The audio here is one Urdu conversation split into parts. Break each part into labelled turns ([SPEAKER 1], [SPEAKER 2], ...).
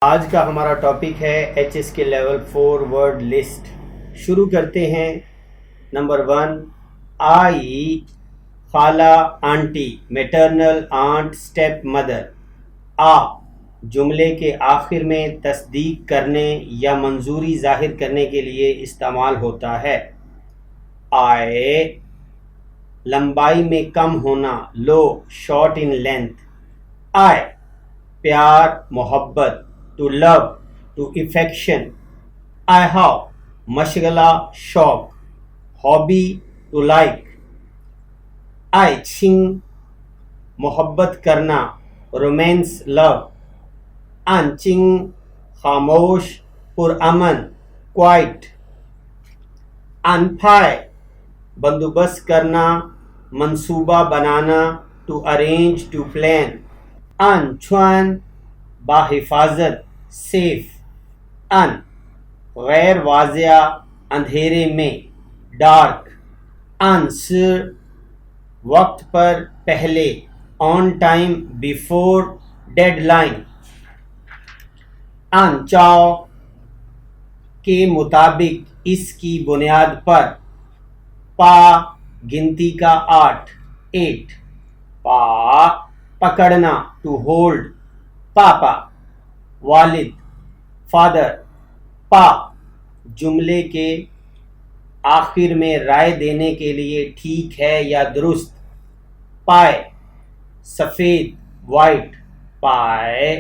[SPEAKER 1] آج کا ہمارا ٹاپک ہے H S K level 4 word list. شروع کرتے ہیں. نمبر 1 آئی خالہ aunty maternal aunt step mother. آ جملے کے آخر میں تصدیق کرنے یا منظوری ظاہر کرنے کے لیے استعمال ہوتا ہے. آئے لمبائی میں کم ہونا لو شارٹ ان لینتھ. آئے پیار محبت to love to affection. I have مشغلہ شوق hobby to like. I چھنگ محبت کرنا romance love. ان چنگ خاموش پرامن quiet. ان پھائے بندوبست کرنا منصوبہ بنانا to arrange to plan. ان چھوان باحفاظت سیف. ان غیر واضح اندھیرے میں ڈارک. ان سر وقت پر پہلے on time before deadline. ان چاؤ کے مطابق اس کی بنیاد پر. پا گنتی کا 8. پا پکڑنا ٹو ہولڈ. پاپا والد فادر. پا جملے کے آخر میں رائے دینے کے لیے ٹھیک ہے یا درست. پائے سفید وائٹ. پائے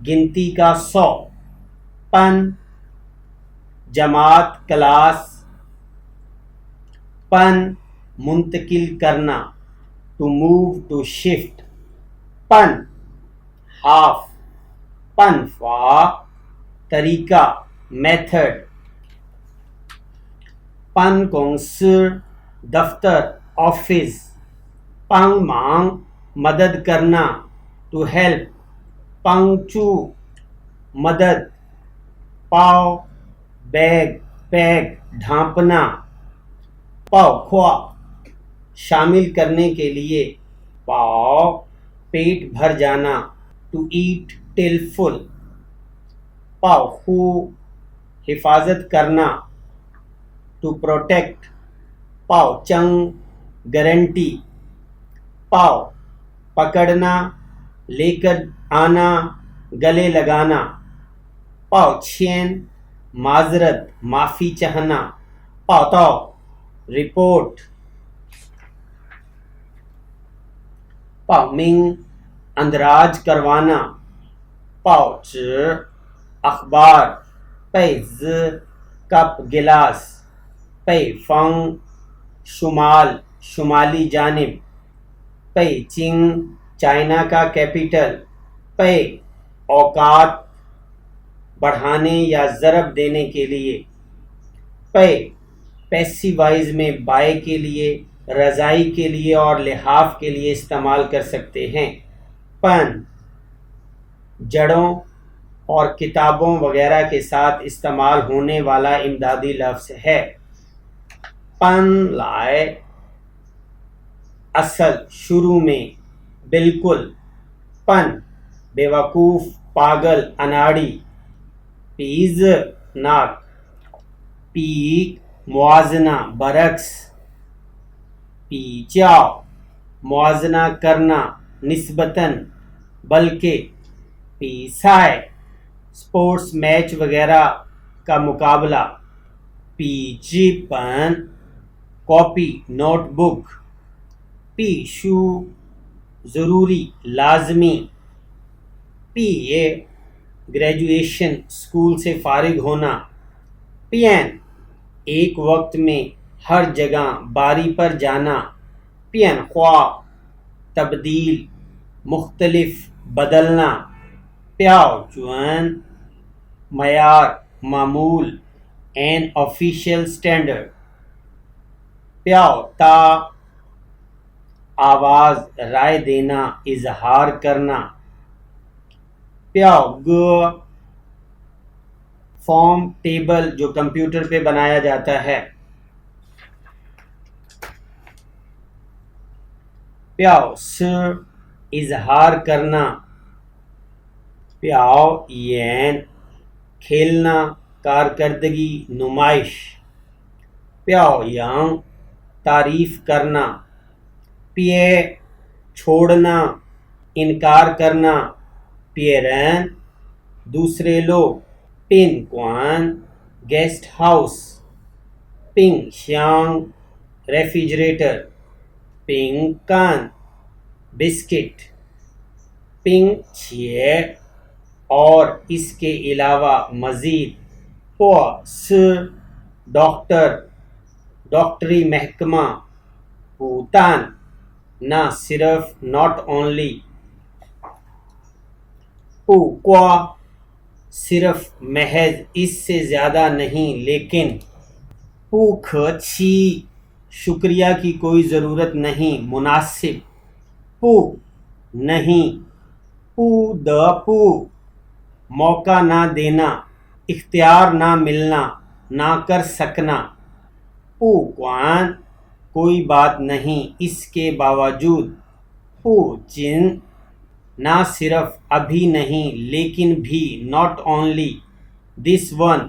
[SPEAKER 1] گنتی کا 100. پن جماعت کلاس. پن منتقل کرنا ٹو موو ٹو شفٹ. پن ہاف. پن فا طریقہ میتھڈ. پن کونسر دفتر آفس. پنگ مانگ مدد کرنا ٹو ہیلپ. پنگ چو مدد. پاؤ بیگ پیک ڈھانپنا. پاؤ خوا شامل کرنے کے لیے. پاؤ پیٹ بھر جانا ٹو ایٹ ٹل فل. پاؤ خو حفاظت کرنا to protect. Pav Qing guarantee. پاؤ پکڑنا لے کر آنا گلے لگانا. پاؤ چھین معذرت معافی چاہنا. پاؤ تاؤ رپورٹ. پاؤ منگ اندراج کروانا. پاؤ چ اخبار. پئی ز کپ گلاس. پئی فنگ شمال شمالی جانب. پئی چنگ چائنا کا کیپٹل. پئی اوقات بڑھانے یا ضرب دینے کے لیے. پئی پیسیو وائز میں بائے کے لیے رضائی کے لیے اور لحاف کے لیے استعمال کر سکتے ہیں. پن جڑوں اور کتابوں وغیرہ کے ساتھ استعمال ہونے والا امدادی لفظ ہے. پن لائے اصل شروع میں بالکل. پن بیوقوف پاگل اناڑی. پیز ناک. پی موازنہ برعکس. پی چاؤ موازنہ کرنا نسبتاً بلکہ. پی سائے سپورٹس میچ وغیرہ کا مقابلہ. پی جی پن کاپی نوٹ بک. پی شو ضروری لازمی. پی اے گریجویشن اسکول سے فارغ ہونا. پی این ایک وقت میں ہر جگہ باری پر جانا. پی این خواہ تبدیل مختلف بدلنا. پیاؤ چون معیار معمول این آفیشیل اسٹینڈرڈ. پیاؤ تا آواز رائے دینا اظہار کرنا. پیاؤ گ فارم ٹیبل جو کمپیوٹر پہ بنایا جاتا ہے. پیاؤ س اظہار کرنا پیاؤ یین کھیلنا کارکردگی نمائش پیاؤ یانگ تعریف کرنا پیے چھوڑنا انکار کرنا پیرین دوسرے لوگ پن کوان گیسٹ ہاؤس پنگ شیانگ ریفریجریٹر پنگ کان بسکٹ پنگ چھیے اور اس کے علاوہ مزید پو س ڈاکٹر ڈاکٹری محکمہ پوتان نہ صرف ناٹ اونلی پو کو صرف محض اس سے زیادہ نہیں لیکن پوکھ چھی شکریہ کی کوئی ضرورت نہیں مناسب پو نہیں پو پو موقع نہ دینا اختیار نہ ملنا نہ کر سکنا پو کوان کوئی بات نہیں اس کے باوجود پو چن نہ صرف ابھی نہیں لیکن بھی ناٹ اونلی دس ون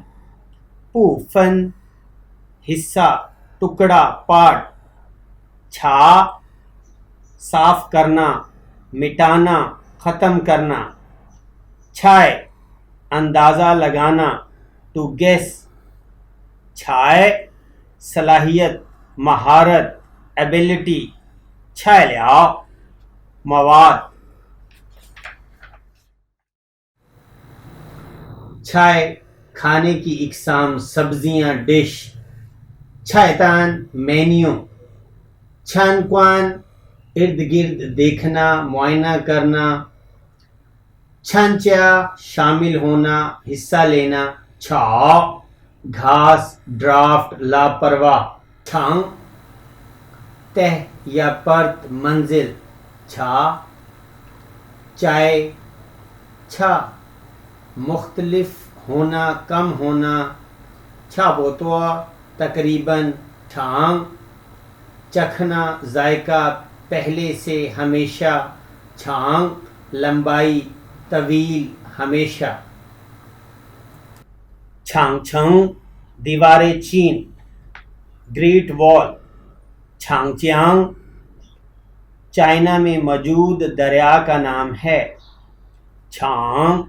[SPEAKER 1] پو فن حصہ ٹکڑا پارٹ چھا صاف کرنا مٹانا ختم کرنا چھائے اندازہ لگانا ٹو گیس چھائے صلاحیت مہارت ایبلٹی چھائے لیا مواد چھائے کھانے کی اقسام سبزیاں ڈش چھائتان مینیو چھان کوان ارد گرد دیکھنا معائنہ کرنا چھنچیا شامل ہونا حصہ لینا چھاؤ گھاس ڈرافٹ لاپرواہ چھانگ تہ یا پرت منزل چھا چائے چھا مختلف ہونا کم ہونا چھا بوتوا تقریباً ٹھانگ چکھنا ذائقہ پہلے سے ہمیشہ چھانگ لمبائی طویل ہمیشہ چھانگ چھنگ دیوار چین گریٹ وال چھانگ چیانگ چائنا میں موجود دریا کا نام ہے چھانگ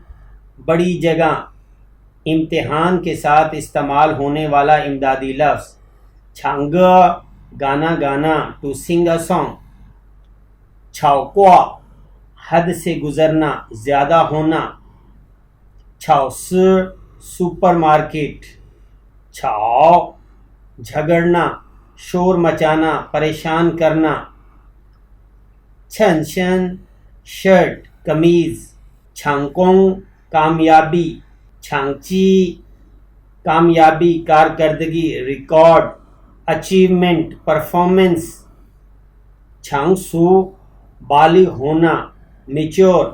[SPEAKER 1] بڑی جگہ امتحان کے ساتھ استعمال ہونے والا امدادی لفظ چھانگ گانا گانا ٹو سنگ اے سانگ چھاؤ کوا حد سے گزرنا زیادہ ہونا چھاؤ سپر مارکیٹ چھاؤ جھگڑنا شور مچانا پریشان کرنا چھن چھن شرٹ قمیض چھانکونگ کامیابی چھانگچی کامیابی کارکردگی ریکارڈ اچیومنٹ پرفارمنس چھانگسو بالغ ہونا میچور